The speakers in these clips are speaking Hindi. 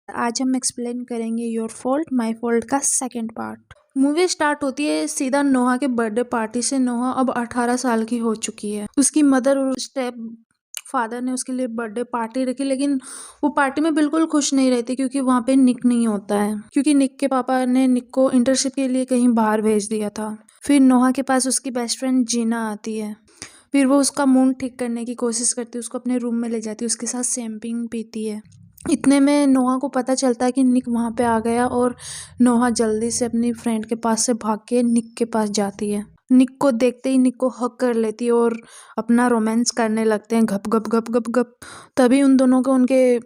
आज हम एक्सप्लेन करेंगे योर फॉल्ट माय फॉल्ट का सेकंड पार्ट। मूवी स्टार्ट होती है सीधा नोहा के बर्थडे पार्टी से। नोहा अब 18 साल की हो चुकी है। उसकी मदर और स्टेप फादर ने उसके लिए बर्थडे पार्टी रखी, लेकिन वो पार्टी में बिल्कुल खुश नहीं रहती क्योंकि वहाँ पे निक नहीं होता है, क्योंकि निक के पापा ने निक को इंटर्नशिप के लिए कहीं बाहर भेज दिया था। फिर नोहा के पास उसकी बेस्ट फ्रेंड जीना आती है। फिर वो उसका मूड ठीक करने की कोशिश करती है, उसको अपने रूम में ले जाती है, उसके साथ शैम्पेन पीती है। इतने में नोहा को पता चलता है कि निक वहाँ पे आ गया और नोहा जल्दी से अपनी फ्रेंड के पास से भाग के निक के पास जाती है। निक को देखते ही निक को हग कर लेती है और अपना रोमांस करने लगते हैं, घप घप घप घप घप। तभी उन दोनों को उनके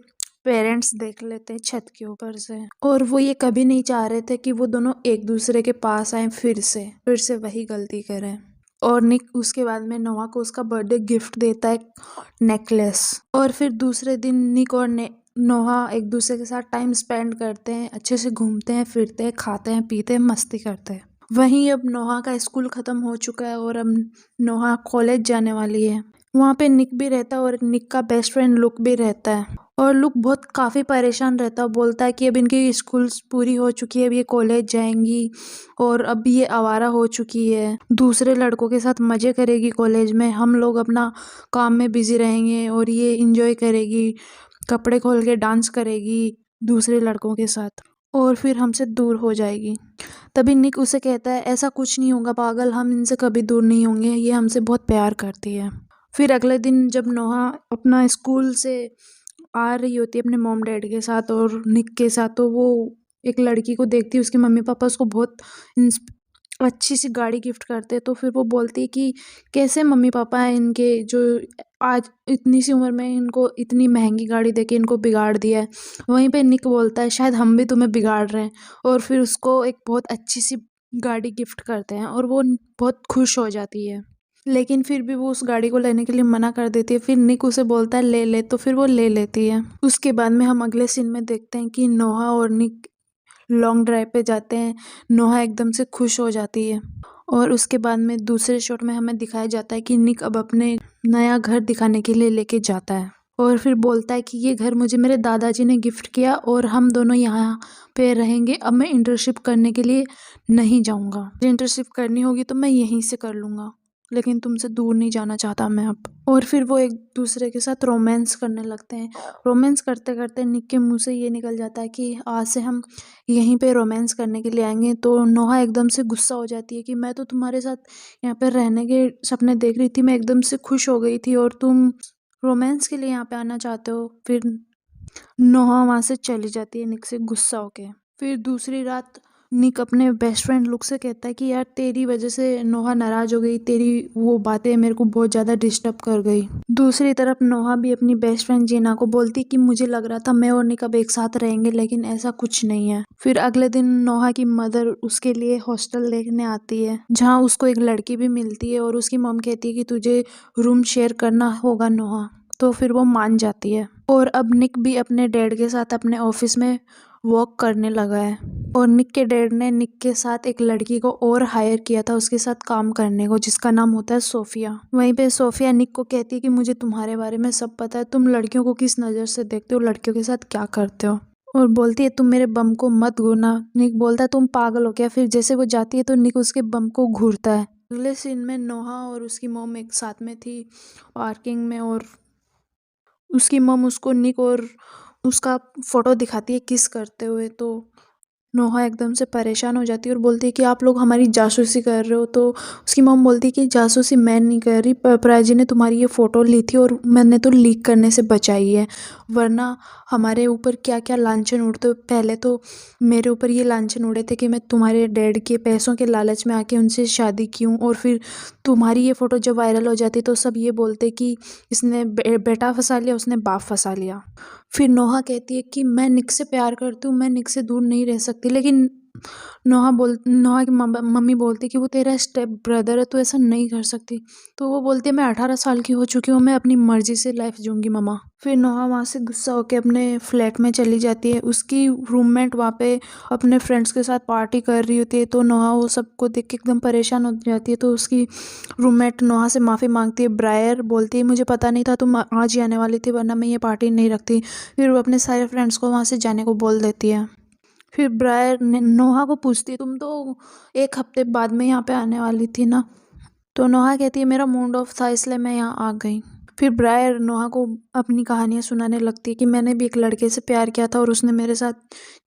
पेरेंट्स देख लेते हैं छत के ऊपर से, और वो ये कभी नहीं चाह रहे थे कि वो दोनों एक दूसरे के पास आए, फिर से वही गलती करें। और निक उसके बाद में नोहा को उसका बर्थडे गिफ्ट देता है, नेकलेस। और फिर दूसरे दिन निक और नोहा एक दूसरे के साथ टाइम स्पेंड करते हैं, अच्छे से घूमते हैं, फिरते हैं, खाते हैं, पीते हैं, मस्ती करते हैं। वहीं अब नोहा का स्कूल खत्म हो चुका है और अब नोहा कॉलेज जाने वाली है। वहाँ पे निक भी रहता है और निक का बेस्ट फ्रेंड लुक भी रहता है। और लुक बहुत काफ़ी परेशान रहता है, बोलता है कि अब इनकी स्कूल पूरी हो चुकी है, अब ये कॉलेज जाएंगी और अब ये आवारा हो चुकी है, दूसरे लड़कों के साथ मज़े करेगी कॉलेज में, हम लोग अपना काम में बिजी रहेंगे और ये इंजॉय करेगी, कपड़े खोल के डांस करेगी दूसरे लड़कों के साथ और फिर हमसे दूर हो जाएगी। तभी निक उसे कहता है ऐसा कुछ नहीं होगा पागल, हम इनसे कभी दूर नहीं होंगे, ये हमसे बहुत प्यार करती है। फिर अगले दिन जब नोहा अपना स्कूल से आ रही होती है अपने मॉम डैड के साथ और निक के साथ, तो वो एक लड़की को देखती है, उसके मम्मी पापा उसको बहुत अच्छी सी गाड़ी गिफ्ट करते हैं। तो फिर वो बोलती है कि कैसे मम्मी पापा हैं इनके जो आज इतनी सी उम्र में इनको इतनी महंगी गाड़ी देके इनको बिगाड़ दिया है। वहीं पे निक बोलता है शायद हम भी तुम्हें बिगाड़ रहे हैं, और फिर उसको एक बहुत अच्छी सी गाड़ी गिफ्ट करते हैं और वो बहुत खुश हो जाती है। लेकिन फिर भी वो उस गाड़ी को लेने के लिए मना कर देती है। फिर निक उसे बोलता है ले ले, तो फिर वो ले लेती है। उसके बाद में हम अगले सीन में देखते हैं कि नोहा और निक लॉन्ग ड्राइव पे जाते हैं। नोहा एकदम से खुश हो जाती है और उसके बाद में दूसरे शॉट में हमें दिखाया जाता है कि निक अब अपने नया घर दिखाने के लिए लेके जाता है और फिर बोलता है कि ये घर मुझे मेरे दादाजी ने गिफ्ट किया और हम दोनों यहाँ पे रहेंगे। अब मैं इंटर्नशिप करने के लिए नहीं जाऊँगा, इंटर्नशिप करनी होगी तो मैं यहीं से कर लूँगा, लेकिन तुमसे दूर नहीं जाना चाहता मैं अब। और फिर वो एक दूसरे के साथ रोमांस करने लगते हैं। रोमांस करते करते निक के मुंह से ये निकल जाता है कि आज से हम यहीं पे रोमांस करने के लिए आएंगे। तो नोहा एकदम से गुस्सा हो जाती है कि मैं तो तुम्हारे साथ यहाँ पे रहने के सपने देख रही थी, मैं एकदम से खुश हो गई थी और तुम रोमांस के लिए यहाँ पे आना चाहते हो। फिर नोहा वहाँ से चली जाती है निक से गुस्सा होके। फिर दूसरी रात निक अपने बेस्ट फ्रेंड लुक से कहता है कि यार तेरी वजह से नोहा नाराज हो गई, तेरी वो बातें मेरे को बहुत ज़्यादा डिस्टर्ब कर गई। दूसरी तरफ नोहा भी अपनी बेस्ट फ्रेंड जीना को बोलती कि मुझे लग रहा था मैं और निक अब एक साथ रहेंगे, लेकिन ऐसा कुछ नहीं है। फिर अगले दिन नोहा की मदर उसके लिए हॉस्टल देखने आती है, जहाँ उसको एक लड़की भी मिलती है और उसकी मम कहती है कि तुझे रूम शेयर करना होगा नोहा। तो फिर वो मान जाती है और अब निक भी अपने डैड के साथ अपने ऑफिस में वर्क करने लगा है। और निक के डैड ने निक के साथ एक लड़की को और हायर किया था उसके साथ काम करने को, जिसका नाम होता है सोफिया। वहीं पे सोफिया निक को कहती है कि मुझे तुम्हारे बारे में सब पता है, तुम लड़कियों को किस नज़र से देखते हो, लड़कियों के साथ क्या करते हो। और बोलती है तुम मेरे बम को मत घूरना। निक बोलता है तुम पागल हो क्या। फिर जैसे वो जाती है तो निक उसके बम को घूरता है। अगले सीन में नोहा और उसकी मॉम एक साथ में थी पार्किंग में, और उसकी मम उसको निक और उसका फोटो दिखाती है किस करते हुए। तो नोहा एकदम से परेशान हो जाती है और बोलती है कि आप लोग हमारी जासूसी कर रहे हो। तो उसकी मम बोलती है कि जासूसी मैं नहीं कर रही, पपराजी ने तुम्हारी ये फ़ोटो ली थी और मैंने तो लीक करने से बचाई है, वरना हमारे ऊपर क्या क्या लांछन उड़ते। पहले तो मेरे ऊपर ये लांछन उड़े थे कि मैं तुम्हारे डैड के पैसों के लालच में आके उनसे शादी की हूँ, और फिर तुम्हारी ये फ़ोटो जब वायरल हो जाती तो सब ये बोलते कि इसने बेटा फंसा लिया, उसने बाप फंसा लिया। फिर नोहा कहती है कि मैं निक से प्यार करती हूँ, मैं निक से दूर नहीं रह सकती, लेकिन नोहा की मम्मी बोलती कि वो तेरा स्टेप ब्रदर है, तो ऐसा नहीं कर सकती। तो वो बोलती है मैं 18 साल की हो चुकी हूँ, मैं अपनी मर्जी से लाइफ जीऊँगी मम्मा। फिर नोहा वहाँ से गुस्सा होकर अपने फ्लैट में चली जाती है। उसकी रूममेट वहाँ पे अपने फ्रेंड्स के साथ पार्टी कर रही होती है, तो नोहा वो सबको देख के एकदम परेशान हो जाती है। तो उसकी रूममेट नोहा से माफ़ी मांगती है। ब्रायर बोलती है मुझे पता नहीं था तुम आज ही आने वाली थी, वरना मैं ये पार्टी नहीं रखती। फिर वो अपने सारे फ्रेंड्स को वहाँ से जाने को बोल देती है। फिर ब्रायर नोहा को पूछती है तुम तो 1 हफ्ते बाद में यहाँ पे आने वाली थी ना। तो नोहा कहती है मेरा मूड ऑफ था इसलिए मैं यहाँ आ गई। फिर ब्रायर नोहा को अपनी कहानियाँ सुनाने लगती है कि मैंने भी एक लड़के से प्यार किया था और उसने मेरे साथ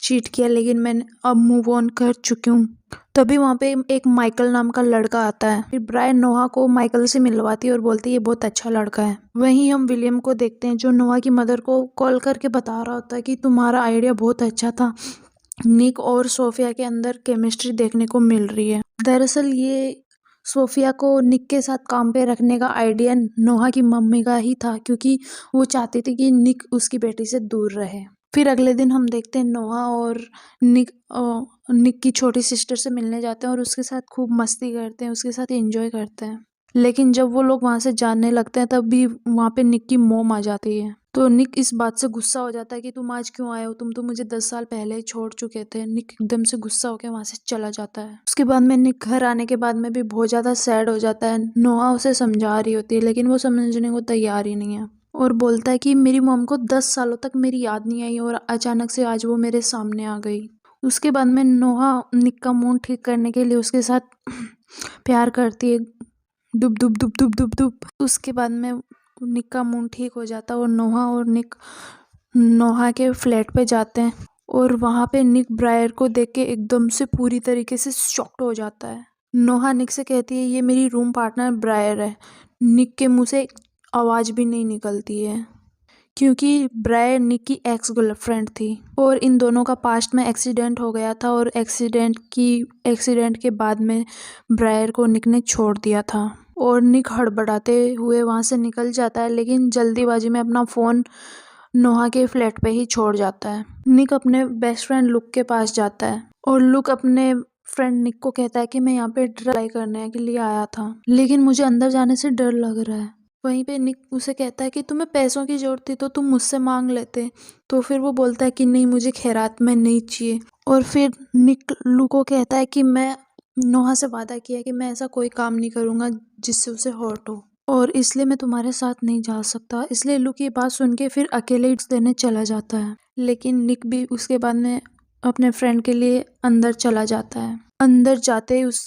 चीट किया, लेकिन मैंने अब मूव ऑन कर चुकी हूँ। तभी वहाँ पे एक माइकल नाम का लड़का आता है। फिर ब्रायर नोहा को माइकल से मिलवाती है और बोलती है ये बहुत अच्छा लड़का है। वहीं हम विलियम को देखते हैं जो नोहा की मदर को कॉल करके बता रहा होता है कि तुम्हारा आइडिया बहुत अच्छा था, निक और सोफिया के अंदर केमिस्ट्री देखने को मिल रही है। दरअसल ये सोफिया को निक के साथ काम पे रखने का आइडिया नोहा की मम्मी का ही था, क्योंकि वो चाहती थी कि निक उसकी बेटी से दूर रहे। फिर अगले दिन हम देखते हैं नोहा और निक की छोटी सिस्टर से मिलने जाते हैं और उसके साथ खूब मस्ती करते हैं, उसके साथ एंजॉय करते हैं। लेकिन जब वो लोग वहाँ से जाने लगते हैं तब भी वहाँ पे निक की मॉम आ जाती है। तो निक इस बात से गुस्सा हो जाता है कि तुम आज क्यों आए हो, तुम तो मुझे 10 साल पहले ही छोड़ चुके थे। निक एकदम से गुस्सा होकर वहाँ से चला जाता है। उसके बाद में निक घर आने के बाद में भी बहुत ज़्यादा सैड हो जाता है। नोहा उसे समझा रही होती है लेकिन वो समझने को तैयार ही नहीं है और बोलता है कि मेरी मॉम को 10 सालों तक मेरी याद नहीं आई और अचानक से आज वो मेरे सामने आ गई। उसके बाद में नोहा निक का मूड ठीक करने के लिए उसके साथ प्यार करती है, दुब दुब दुब दुब दुब दुब। उसके बाद में निक का मूड ठीक हो जाता है और नोहा और निक नोहा के फ्लैट पे जाते हैं और वहाँ पे निक ब्रायर को देख के एकदम से पूरी तरीके से शॉक्ड हो जाता है। नोहा निक से कहती है ये मेरी रूम पार्टनर ब्रायर है। निक के मुंह से आवाज़ भी नहीं निकलती है क्योंकि ब्रायर निक की एक्स गर्लफ्रेंड थी और इन दोनों का पास्ट में एक्सीडेंट हो गया था और एक्सीडेंट के बाद में ब्रायर को निक ने छोड़ दिया था और निक हड़बड़ाते हुए वहाँ से निकल जाता है, लेकिन जल्दीबाजी में अपना फ़ोन नोहा के फ्लैट पे ही छोड़ जाता है। निक अपने बेस्ट फ्रेंड लुक के पास जाता है और लुक अपने फ्रेंड निक को कहता है कि मैं यहाँ पे ट्राई करने के लिए आया था, लेकिन मुझे अंदर जाने से डर लग रहा है। वहीं पे निक उसे कहता है कि तुम्हें पैसों की जरूरत थी तो तुम मुझसे मांग लेते। तो फिर वो बोलता है कि नहीं, मुझे खैरात में नहीं चाहिए। और फिर निक लू को कहता है कि मैं नोहा से वादा किया कि मैं ऐसा कोई काम नहीं करूँगा जिससे उसे हर्ट हो और इसलिए मैं तुम्हारे साथ नहीं जा सकता। इसलिए लू की बात सुन के फिर अकेले ही देने चला जाता है, लेकिन निक भी उसके बाद में अपने फ्रेंड के लिए अंदर चला जाता है। अंदर जाते ही उस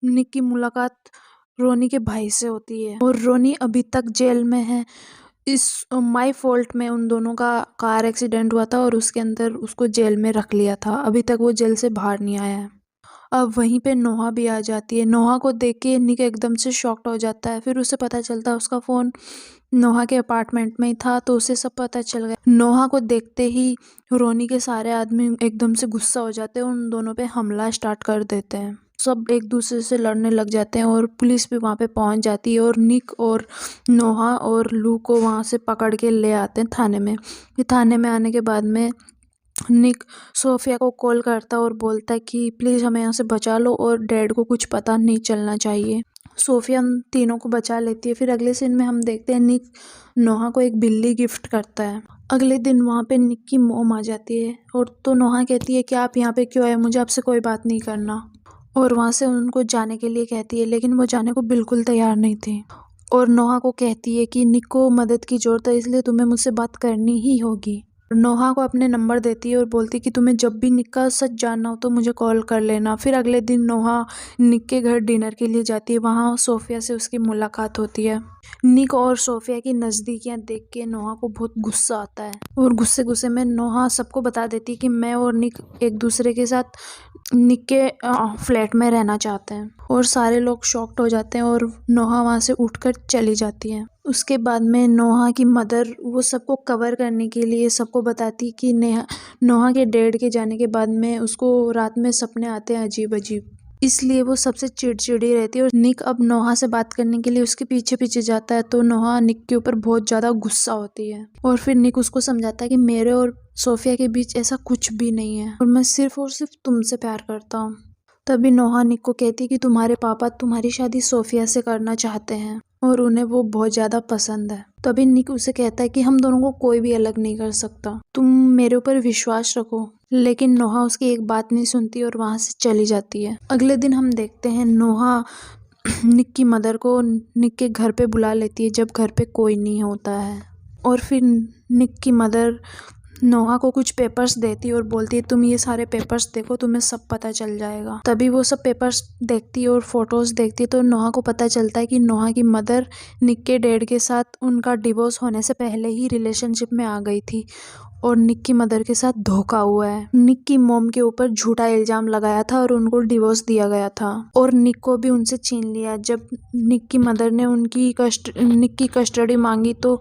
निक की मुलाकात रोनी के भाई से होती है और रोनी अभी तक जेल में है। इस माय फॉल्ट में उन दोनों का कार एक्सीडेंट हुआ था और उसके अंदर उसको जेल में रख लिया था। अभी तक वो जेल से बाहर नहीं आया है। अब वहीं पे नोहा भी आ जाती है। नोहा को देख के निक एकदम से शॉक्ड हो जाता है। फिर उसे पता चलता है उसका फ़ोन नोहा के अपार्टमेंट में ही था, तो उसे सब पता चल गया। नोहा को देखते ही रोनी के सारे आदमी एकदम से गुस्सा हो जाते हैं, उन दोनों पे हमला स्टार्ट कर देते हैं। सब एक दूसरे से लड़ने लग जाते हैं और पुलिस भी वहाँ पे पहुँच जाती है और निक और नोहा और लू को वहाँ से पकड़ के ले आते हैं थाने में। फिर थाने में आने के बाद में निक सोफिया को कॉल करता है और बोलता है कि प्लीज़ हमें यहाँ से बचा लो और डैड को कुछ पता नहीं चलना चाहिए। सोफिया हम तीनों को बचा लेती है। फिर अगले सीन में हम देखते हैं निक नोहा को एक बिल्ली गिफ्ट करता है। अगले दिन वहाँ पे निक की मॉम आ जाती है और तो नोहा कहती है कि आप यहाँ पे क्यों आए, मुझे आपसे कोई बात नहीं करना, और वहाँ से उनको जाने के लिए कहती है, लेकिन वो जाने को बिल्कुल तैयार नहीं थी और नोहा को कहती है कि निक को मदद की ज़रूरत है, इसलिए तुम्हें मुझसे बात करनी ही होगी। नोहा को अपने नंबर देती है और बोलती है कि तुम्हें जब भी निक का सच जानना हो तो मुझे कॉल कर लेना। फिर अगले दिन नोहा निक के घर डिनर के लिए जाती है। वहाँ सोफिया से उसकी मुलाकात होती है। निक और सोफिया की नज़दीकियाँ देख के नोहा को बहुत गुस्सा आता है और गुस्से गुस्से में नोहा सबको बता देती है कि मैं और निक एक दूसरे के साथ निक के फ्लैट में रहना चाहते हैं और सारे लोग शॉक्ड हो जाते हैं और नोहा वहाँ से उठकर चली जाती है। उसके बाद में नोहा की मदर वो सबको कवर करने के लिए सबको बताती कि नोहा के डैड के जाने के बाद में उसको रात में सपने आते हैं अजीब अजीब, इसलिए वो सबसे चिड़चिड़ी रहती है और निक अब नोहा से बात करने के लिए उसके पीछे पीछे जाता है। तो नोहा निक के ऊपर बहुत ज़्यादा गुस्सा होती है और फिर निक उसको समझाता है कि मेरे और सोफिया के बीच ऐसा कुछ भी नहीं है और मैं सिर्फ और सिर्फ तुमसे प्यार करता हूँ। तभी नोहा निक को कहती कि तुम्हारे पापा तुम्हारी शादी सोफिया से करना चाहते हैं और उन्हें वो बहुत ज्यादा पसंद है। तभी निक उसे कहता है कि हम दोनों को कोई भी अलग नहीं कर सकता, तुम मेरे ऊपर विश्वास रखो। लेकिन नोहा उसकी एक बात नहीं सुनती और वहां से चली जाती है। अगले दिन हम देखते हैं नोहा निक की मदर को निक के घर पे बुला लेती है जब घर पे कोई नहीं होता है। और फिर निक की मदर नोहा को कुछ पेपर्स देती है और बोलती है तुम ये सारे पेपर्स देखो, तुम्हें सब पता चल जाएगा। तभी वो सब पेपर्स देखती है और फोटोज देखती है तो नोहा को पता चलता है कि नोहा की मदर निक के डैड के साथ उनका डिवोर्स होने से पहले ही रिलेशनशिप में आ गई थी और निक की मदर के साथ धोखा हुआ है। निक की मॉम के ऊपर झूठा इल्जाम लगाया था और उनको डिवोर्स दिया गया था और निक को भी उनसे छीन लिया। जब निक की मदर ने निक की कस्टडी मांगी तो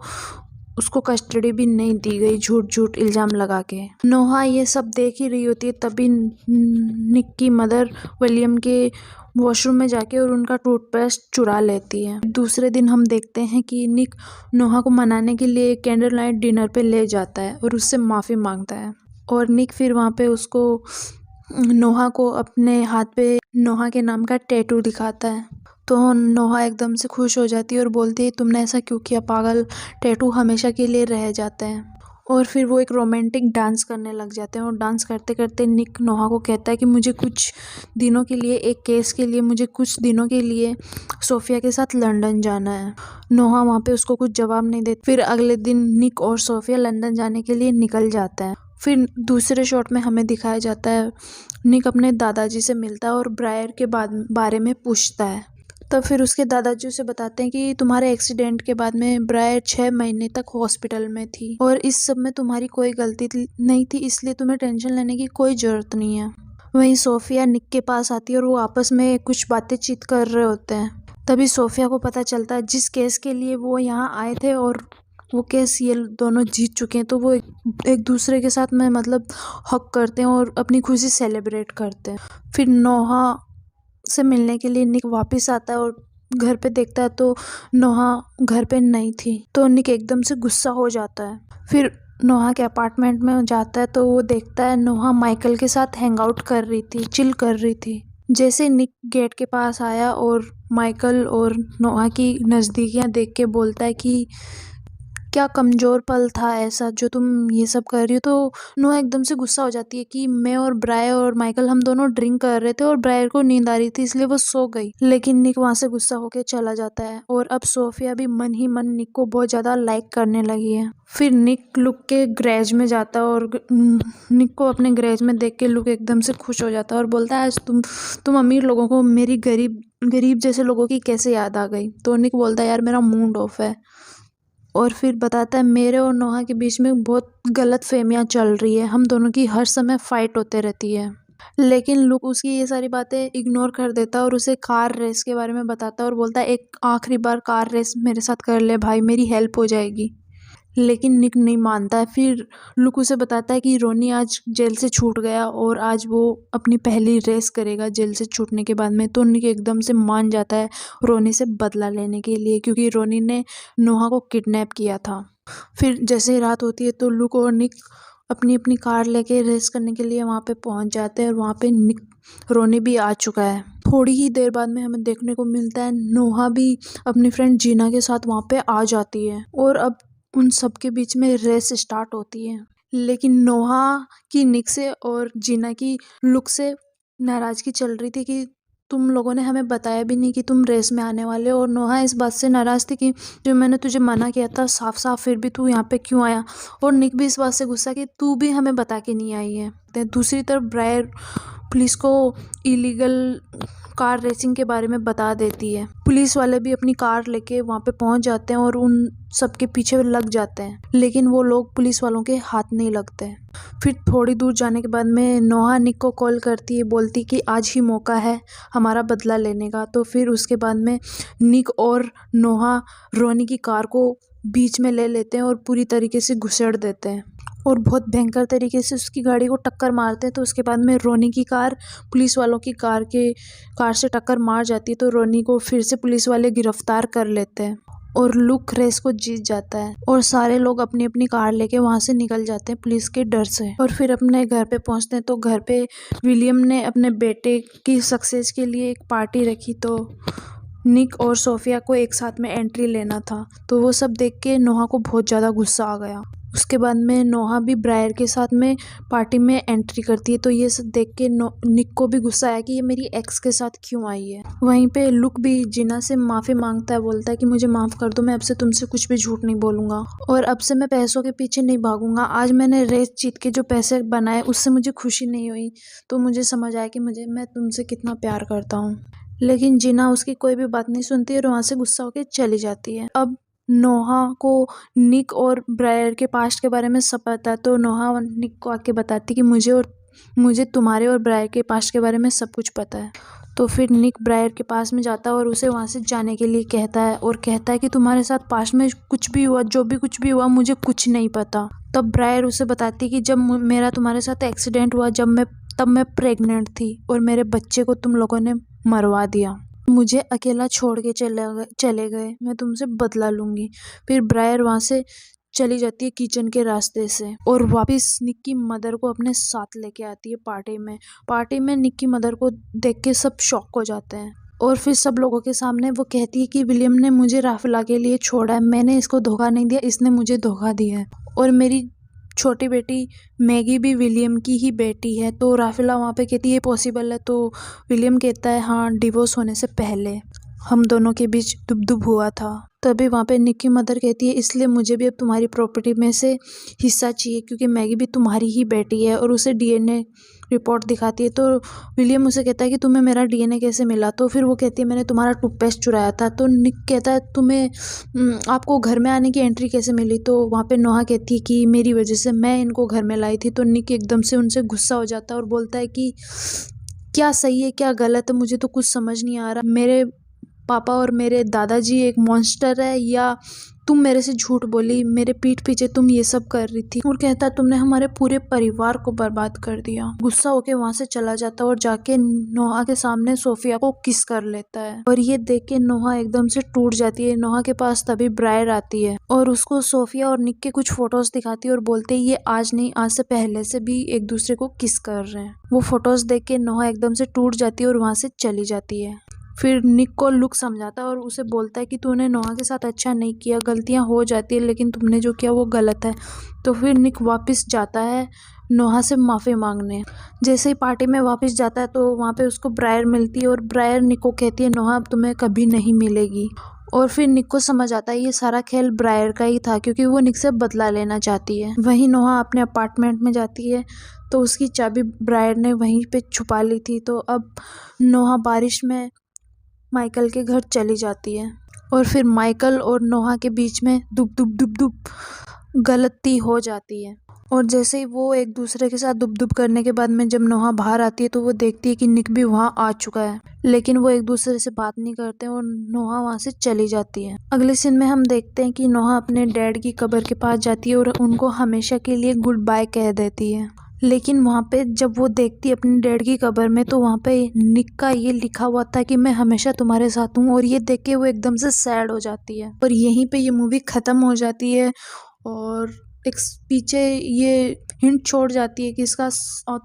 उसको कस्टडी भी नहीं दी गई, झूठ इल्जाम लगा के। नोहा ये सब देख ही रही होती है तभी निक की मदर विलियम के वॉशरूम में जाके और उनका टूथपेस्ट चुरा लेती है। दूसरे दिन हम देखते हैं कि निक नोहा को मनाने के लिए कैंडल लाइट डिनर पे ले जाता है और उससे माफ़ी मांगता है और निक फिर वहाँ पे उसको नोहा को अपने हाथ पे नोहा के नाम का टैटू दिखाता है तो नोहा एकदम से खुश हो जाती है और बोलती है तुमने ऐसा क्यों किया पागल, टैटू हमेशा के लिए रह जाते हैं। और फिर वो एक रोमांटिक डांस करने लग जाते हैं और डांस करते करते निक नोहा को कहता है कि मुझे कुछ दिनों के लिए, एक केस के लिए मुझे कुछ दिनों के लिए सोफिया के साथ लंदन जाना है। नोहा वहाँ पे उसको कुछ जवाब नहीं देती। फिर अगले दिन निक और सोफिया लंदन जाने के लिए निकल जाते हैं। फिर दूसरे शॉट में हमें दिखाया जाता है निक अपने दादाजी से मिलता है और ब्रायर के बारे में पूछता है। तब फिर उसके दादाजी उसे बताते हैं कि तुम्हारे एक्सीडेंट के बाद में ब्रायर 6 महीने तक हॉस्पिटल में थी और इस सब में तुम्हारी कोई गलती नहीं थी, इसलिए तुम्हें टेंशन लेने की कोई ज़रूरत नहीं है। वहीं सोफिया निक के पास आती है और वो आपस में कुछ बातचीत कर रहे होते हैं। तभी सोफिया को पता चलता है जिस केस के लिए वो यहाँ आए थे और वो केस ये दोनों जीत चुके हैं तो वो एक दूसरे के साथ में मतलब हक करते हैं और अपनी खुशी सेलिब्रेट करते हैं। फिर नोहा से मिलने के लिए निक वापस आता है और घर पे देखता है तो नोहा घर पे नहीं थी तो निक एकदम से गुस्सा हो जाता है। फिर नोहा के अपार्टमेंट में जाता है तो वो देखता है नोहा माइकल के साथ हैंग आउट कर रही थी, चिल कर रही थी। जैसे निक गेट के पास आया और माइकल और नोहा की नज़दीकियाँ देख के बोलता है कि क्या कमज़ोर पल था ऐसा जो तुम ये सब कर रही हो। तो नोहा एकदम से गुस्सा हो जाती है कि मैं और ब्रायर और माइकल हम दोनों ड्रिंक कर रहे थे और ब्रायर को नींद आ रही थी इसलिए वो सो गई। लेकिन निक वहाँ से गुस्सा होकर चला जाता है और अब सोफिया भी मन ही मन निक को बहुत ज़्यादा लाइक करने लगी है। फिर निक लुक के गैरेज में जाता है और निक को अपने गैरेज में देख के लुक एकदम से खुश हो जाता है और बोलता है आज तुम अमीर लोगों को मेरी गरीब जैसे लोगों की कैसे याद आ गई। तो निक बोलता है यार मेरा मूड ऑफ है और फिर बताता है मेरे और नोहा के बीच में बहुत गलत फहमियाँ चल रही है, हम दोनों की हर समय फाइट होते रहती है। लेकिन लुक उसकी ये सारी बातें इग्नोर कर देता है और उसे कार रेस के बारे में बताता है और बोलता है एक आखिरी बार कार रेस मेरे साथ कर ले भाई, मेरी हेल्प हो जाएगी। लेकिन निक नहीं मानता है। फिर लुक उसे बताता है कि रोनी आज जेल से छूट गया और आज वो अपनी पहली रेस करेगा जेल से छूटने के बाद में। तो निक एकदम से मान जाता है रोनी से बदला लेने के लिए क्योंकि रोनी ने नोहा को किडनैप किया था। फिर जैसे ही रात होती है तो लुक और निक अपनी अपनी कार लेके रेस करने के लिए वहाँ पे पहुँच जाते हैं और वहाँ पे रोनी भी आ चुका है। थोड़ी ही देर बाद में हमें देखने को मिलता है नोहा भी अपनी फ्रेंड जीना के साथ वहाँ पे आ जाती है और अब उन सब के बीच में रेस स्टार्ट होती है। लेकिन नोहा की निक से और जीना की लुक से नाराज़गी चल रही थी कि तुम लोगों ने हमें बताया भी नहीं कि तुम रेस में आने वाले हो। और नोहा इस बात से नाराज़ थी कि जो मैंने तुझे मना किया था साफ साफ फिर भी तू यहाँ पे क्यों आया। और निक भी इस बात से गुस्सा कि तू भी हमें बता के नहीं आई है। दूसरी तरफ ब्रायर पुलिस को इलीगल कार रेसिंग के बारे में बता देती है। पुलिस वाले भी अपनी कार लेके वहाँ पे पहुँच जाते हैं और उन सबके पीछे लग जाते हैं, लेकिन वो लोग पुलिस वालों के हाथ नहीं लगते। फिर थोड़ी दूर जाने के बाद में नोहा निक को कॉल करती है, बोलती कि आज ही मौका है हमारा बदला लेने का। तो फिर उसके बाद में निक और नोहा रोनी की कार को बीच में ले लेते हैं और पूरी तरीके से घुसेड़ देते हैं और बहुत भयंकर तरीके से उसकी गाड़ी को टक्कर मारते हैं। तो उसके बाद में रोनी की कार पुलिस वालों की कार से टक्कर मार जाती है तो रोनी को फिर से पुलिस वाले गिरफ्तार कर लेते हैं और लुक रेस को जीत जाता है और सारे लोग अपनी अपनी कार लेके वहां से निकल जाते हैं पुलिस के डर से। और फिर अपने घर पे पहुंचते हैं तो घर पे विलियम ने अपने बेटे की सक्सेस के लिए एक पार्टी रखी, तो निक और सोफिया को एक साथ में एंट्री लेना था। तो वो सब देख के नोहा को बहुत ज़्यादा गुस्सा आ गया। उसके बाद में नोहा भी ब्रायर के साथ में पार्टी में एंट्री करती है, तो ये सब देख के निक को भी गुस्सा आया कि ये मेरी एक्स के साथ क्यों आई है। वहीं पे लुक भी जिना से माफ़ी मांगता है, बोलता है कि मुझे माफ़ कर दो, मैं अब से तुमसे कुछ भी झूठ नहीं बोलूँगा और अब से मैं पैसों के पीछे नहीं भागूंगा। आज मैंने रेस जीत के जो पैसे बनाए उससे मुझे खुशी नहीं हुई, तो मुझे समझ आया कि मैं तुमसे कितना प्यार करता हूँ। लेकिन जिना उसकी कोई भी बात नहीं सुनती और वहाँ से गुस्सा होकर चली जाती है। अब नोहा को निक और ब्रायर के पास्ट के बारे में सब पता है, तो नोहा निक को आके बताती कि मुझे तुम्हारे और ब्रायर के पास्ट के बारे में सब कुछ पता है। तो फिर निक ब्रायर के पास में जाता है और उसे वहाँ से जाने के लिए कहता है और कहता है कि तुम्हारे साथ पास्ट में कुछ भी हुआ, जो भी कुछ भी हुआ, मुझे कुछ नहीं पता। तब ब्रायर उसे बताती कि जब मेरा तुम्हारे साथ एक्सीडेंट हुआ, तब मैं प्रेग्नेंट थी और मेरे बच्चे को तुम लोगों ने मरवा दिया, मुझे अकेला छोड़ के चले गए, मैं तुमसे बदला लूंगी। फिर ब्रायर वहाँ से चली जाती है किचन के रास्ते से और वापस निक की मदर को अपने साथ लेके आती है पार्टी में निक की मदर को देख के सब शॉक हो जाते हैं और फिर सब लोगों के सामने वो कहती है कि विलियम ने मुझे राफेला के लिए छोड़ा है, मैंने इसको धोखा नहीं दिया, इसने मुझे धोखा दिया है और मेरी छोटी बेटी मैगी भी विलियम की ही बेटी है। तो राफेला वहाँ पे कहती है पॉसिबल है, तो विलियम कहता है हाँ, डिवोर्स होने से पहले हम दोनों के बीच दुब हुआ था। तभी वहाँ पे निक की मदर कहती है इसलिए मुझे भी अब तुम्हारी प्रॉपर्टी में से हिस्सा चाहिए, क्योंकि मैगी भी तुम्हारी ही बेटी है। और उसे डीएनए रिपोर्ट दिखाती है, तो विलियम उसे कहता है कि तुम्हें मेरा डीएनए कैसे मिला। तो फिर वो कहती है मैंने तुम्हारा टूथपेस्ट चुराया था। तो निक कहता है आपको घर में आने की एंट्री कैसे मिली। तो वहाँ पे नोहा कहती है कि मेरी वजह से, मैं इनको घर में लाई थी। तो निक एकदम से उनसे गुस्सा हो जाता है और बोलता है कि क्या सही है क्या गलत है, मुझे तो कुछ समझ नहीं आ रहा, मेरे पापा और मेरे दादाजी एक मॉन्स्टर है या तुम मेरे से झूठ बोली, मेरे पीठ पीछे तुम ये सब कर रही थी। और कहता तुमने हमारे पूरे परिवार को बर्बाद कर दिया। गुस्सा होके वहां से चला जाता और जाके नोहा के सामने सोफिया को किस कर लेता है और ये देख के नोहा एकदम से टूट जाती है। नोहा के पास तभी ब्रायर आती है और उसको सोफिया और निक के कुछ फोटोज दिखाती है और बोलते है ये आज नहीं, आज से पहले से भी एक दूसरे को किस कर रहे हैं। वो फोटोज देख के नोहा एकदम से टूट जाती है और वहां से चली जाती है। फिर निक को लुक समझाता है और उसे बोलता है कि तूने नोहा के साथ अच्छा नहीं किया, गलतियां हो जाती है लेकिन तुमने जो किया वो गलत है। तो फिर निक वापस जाता है नोहा से माफ़ी मांगने। जैसे ही पार्टी में वापस जाता है तो वहाँ पे उसको ब्रायर मिलती है और ब्रायर निक को कहती है नोहा अब तुम्हें कभी नहीं मिलेगी। और फिर निक को समझ आता है ये सारा खेल ब्रायर का ही था, क्योंकि वो निक से बदला लेना चाहती है। वहीं नोहा अपने अपार्टमेंट में जाती है तो उसकी चाबी ब्रायर ने वहीं पे छुपा ली थी। तो अब नोहा बारिश में माइकल के घर चली जाती है और फिर माइकल और नोहा के बीच में दुब गलती हो जाती है। और जैसे ही वो एक दूसरे के साथ दुब करने के बाद में जब नोहा बाहर आती है तो वो देखती है कि निक भी वहाँ आ चुका है, लेकिन वो एक दूसरे से बात नहीं करते और नोहा वहाँ से चली जाती है। अगले सीन में हम देखते हैं कि नोहा अपने डैड की कब्र के पास जाती है और उनको हमेशा के लिए गुड बाय कह देती है। लेकिन वहाँ पे जब वो देखती है अपने डैड की कब्र में तो वहाँ पे निक का ये लिखा हुआ था कि मैं हमेशा तुम्हारे साथ हूँ, और ये देख के वो एकदम से सैड हो जाती है और यहीं पे ये मूवी ख़त्म हो जाती है। और एक पीछे ये हिंट छोड़ जाती है कि इसका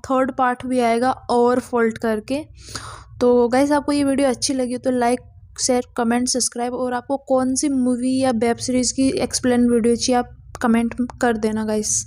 थर्ड पार्ट भी आएगा और फॉल्ट करके। तो गाइस आपको ये वीडियो अच्छी लगी तो लाइक शेयर कमेंट सब्सक्राइब, और आपको कौन सी मूवी या वेब सीरीज़ की एक्सप्लेन वीडियो चाहिए आप कमेंट कर देना गाइस।